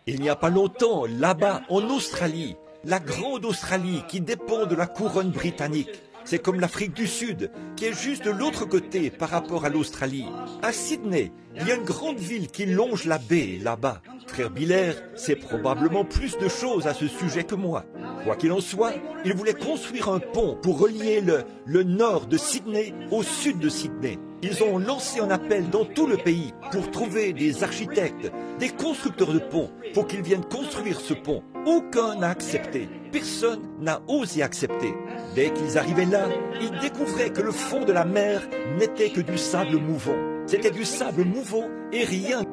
Il n'y a pas longtemps, là-bas, en Australie, la grande Australie qui dépend de la couronne britannique, c'est comme l'Afrique du Sud, qui est juste de l'autre côté par rapport à l'Australie. À Sydney, il y a une grande ville qui longe la baie, là-bas. Frère Biller sait probablement plus de choses à ce sujet que moi. Quoi qu'il en soit, il voulait construire un pont pour relier le nord de Sydney au sud de Sydney. Ils ont lancé un appel dans tout le pays pour trouver des architectes, des constructeurs de ponts, pour qu'ils viennent construire ce pont. Aucun n'a accepté. Personne n'a osé accepter. Dès qu'ils arrivaient là, ils découvraient que le fond de la mer n'était que du sable mouvant. C'était du sable mouvant et rien.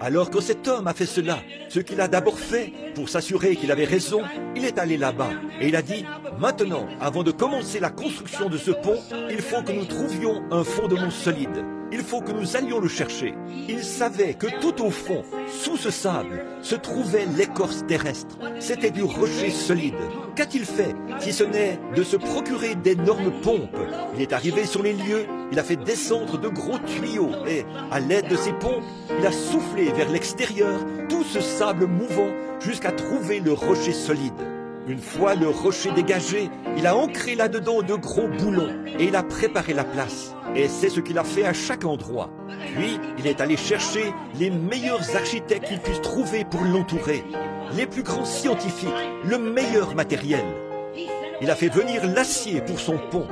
Alors que cet homme a fait cela, ce qu'il a d'abord fait, pour s'assurer qu'il avait raison, il est allé là-bas et il a dit « Maintenant, avant de commencer la construction de ce pont, il faut que nous trouvions un fondement solide. Il faut que nous allions le chercher. » Il savait que tout au fond, sous ce sable, se trouvait l'écorce terrestre. C'était du rocher solide. Qu'a-t-il fait si ce n'est de se procurer d'énormes pompes? Il est arrivé sur les lieux, il a fait descendre de gros tuyaux et, à l'aide de ces pompes, il a soufflé vers l'extérieur tout ce sable mouvant jusqu'à trouver le rocher solide. Une fois le rocher dégagé, il a ancré là-dedans de gros boulons et il a préparé la place. Et c'est ce qu'il a fait à chaque endroit. Puis, il est allé chercher les meilleurs architectes qu'il puisse trouver pour l'entourer. Les plus grands scientifiques, le meilleur matériel. Il a fait venir l'acier pour son pont.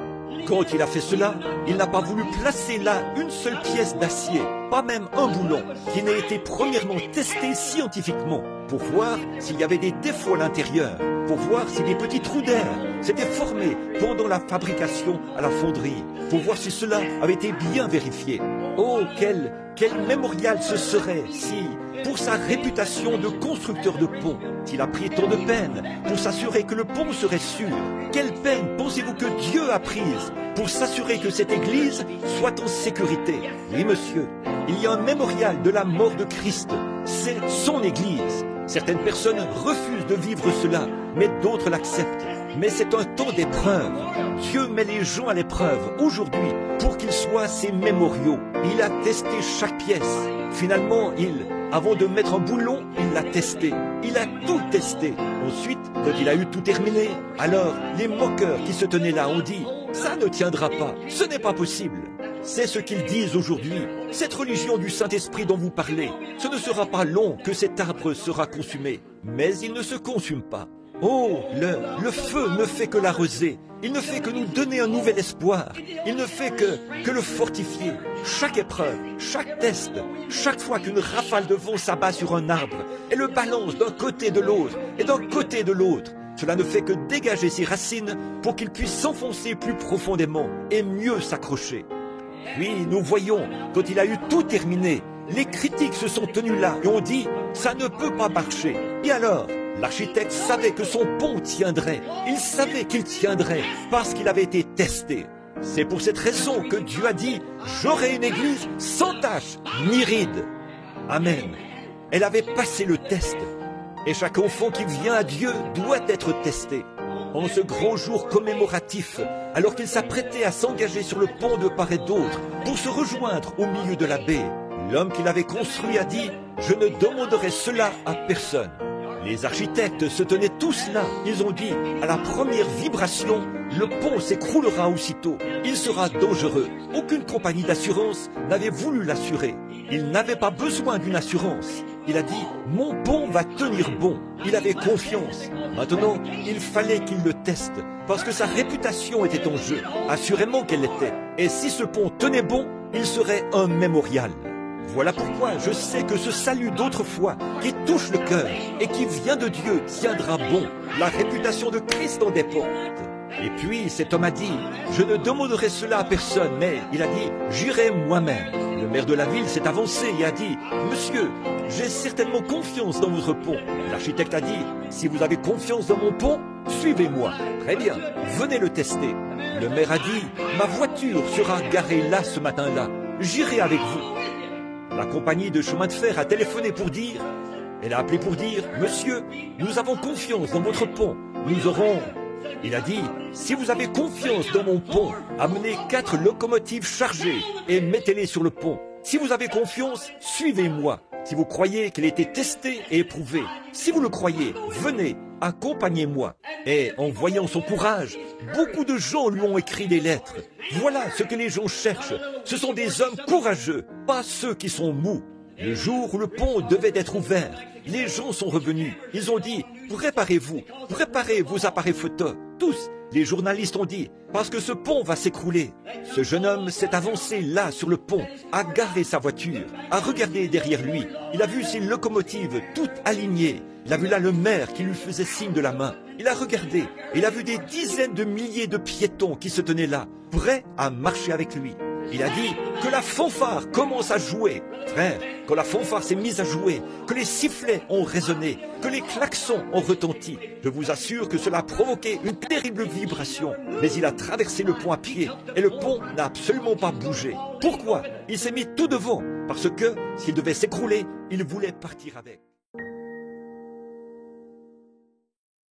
Quand il a fait cela, il n'a pas voulu placer là une seule pièce d'acier, pas même un boulon, qui n'ait été premièrement testé scientifiquement, pour voir s'il y avait des défauts à l'intérieur, pour voir si des petits trous d'air s'étaient formés pendant la fabrication à la fonderie, pour voir si cela avait été bien vérifié. Oh, quel mémorial ce serait si, pour sa réputation de constructeur de pont, s'il a pris tant de peine pour s'assurer que le pont serait sûr. Quelle peine pensez-vous que Dieu a prise pour s'assurer que cette église soit en sécurité? Oui, monsieur, il y a un mémorial de la mort de Christ. C'est son église. Certaines personnes refusent de vivre cela, mais d'autres l'acceptent. Mais c'est un temps d'épreuve. Dieu met les gens à l'épreuve aujourd'hui pour qu'ils soient ses mémoriaux. Il a testé chaque pièce. Finalement, avant de mettre un boulon, il l'a testé. Il a tout testé. Ensuite, quand il a eu tout terminé, alors les moqueurs qui se tenaient là ont dit « Ça ne tiendra pas, ce n'est pas possible ». C'est ce qu'ils disent aujourd'hui. Cette religion du Saint-Esprit dont vous parlez, ce ne sera pas long que cet arbre sera consumé. Mais il ne se consume pas. Oh, le feu ne fait que l'arroser. Il ne fait que nous donner un nouvel espoir. Il ne fait que le fortifier. Chaque épreuve, chaque test, chaque fois qu'une rafale de vent s'abat sur un arbre et le balance d'un côté de l'autre et d'un côté de l'autre, cela ne fait que dégager ses racines pour qu'il puisse s'enfoncer plus profondément et mieux s'accrocher. Puis nous voyons, quand il a eu tout terminé, les critiques se sont tenues là et ont dit « ça ne peut pas marcher ». Et alors, l'architecte savait que son pont tiendrait. Il savait qu'il tiendrait parce qu'il avait été testé. C'est pour cette raison que Dieu a dit « j'aurai une église sans tache ni ride ». Amen. Elle avait passé le test. Et chaque enfant qui vient à Dieu doit être testé. En ce grand jour commémoratif, alors qu'il s'apprêtait à s'engager sur le pont de part et d'autre pour se rejoindre au milieu de la baie, l'homme qui l'avait construit a dit « je ne demanderai cela à personne ». Les architectes se tenaient tous là. Ils ont dit, à la première vibration, le pont s'écroulera aussitôt. Il sera dangereux. Aucune compagnie d'assurance n'avait voulu l'assurer. Il n'avait pas besoin d'une assurance. Il a dit, mon pont va tenir bon. Il avait confiance. Maintenant, il fallait qu'il le teste, parce que sa réputation était en jeu. Assurément qu'elle l'était. Et si ce pont tenait bon, il serait un mémorial. Voilà pourquoi je sais que ce salut d'autrefois, qui touche le cœur et qui vient de Dieu, tiendra bon. La réputation de Christ en dépend. Et puis cet homme a dit, je ne demanderai cela à personne, mais il a dit, j'irai moi-même. Le maire de la ville s'est avancé et a dit, monsieur, j'ai certainement confiance dans votre pont. L'architecte a dit, si vous avez confiance dans mon pont, suivez-moi. Très bien, venez le tester. Le maire a dit, ma voiture sera garée là ce matin-là. J'irai avec vous. La compagnie de chemin de fer a téléphoné pour dire, elle a appelé pour dire, monsieur, nous avons confiance dans votre pont, nous aurons... Il a dit, si vous avez confiance dans mon pont, amenez 4 locomotives chargées et mettez-les sur le pont. Si vous avez confiance, suivez-moi. Si vous croyez qu'il a été testé et éprouvé, si vous le croyez, venez, accompagnez-moi. Et en voyant son courage, beaucoup de gens lui ont écrit des lettres. Voilà ce que les gens cherchent. Ce sont des hommes courageux, pas ceux qui sont mous. Le jour où le pont devait être ouvert, les gens sont revenus. Ils ont dit, préparez-vous, préparez vos appareils photo. Tous, les journalistes ont dit, parce que ce pont va s'écrouler. Ce jeune homme s'est avancé là sur le pont, a garé sa voiture, a regardé derrière lui. Il a vu ses locomotives toutes alignées. Il a vu là le maire qui lui faisait signe de la main. Il a regardé, il a vu des dizaines de milliers de piétons qui se tenaient là, prêts à marcher avec lui. Il a dit que la fanfare commence à jouer. Frère, quand la fanfare s'est mise à jouer, que les sifflets ont résonné, que les klaxons ont retenti, je vous assure que cela a provoqué une terrible vibration. Mais il a traversé le pont à pied et le pont n'a absolument pas bougé. Pourquoi? Il s'est mis tout devant, parce que s'il devait s'écrouler, il voulait partir avec.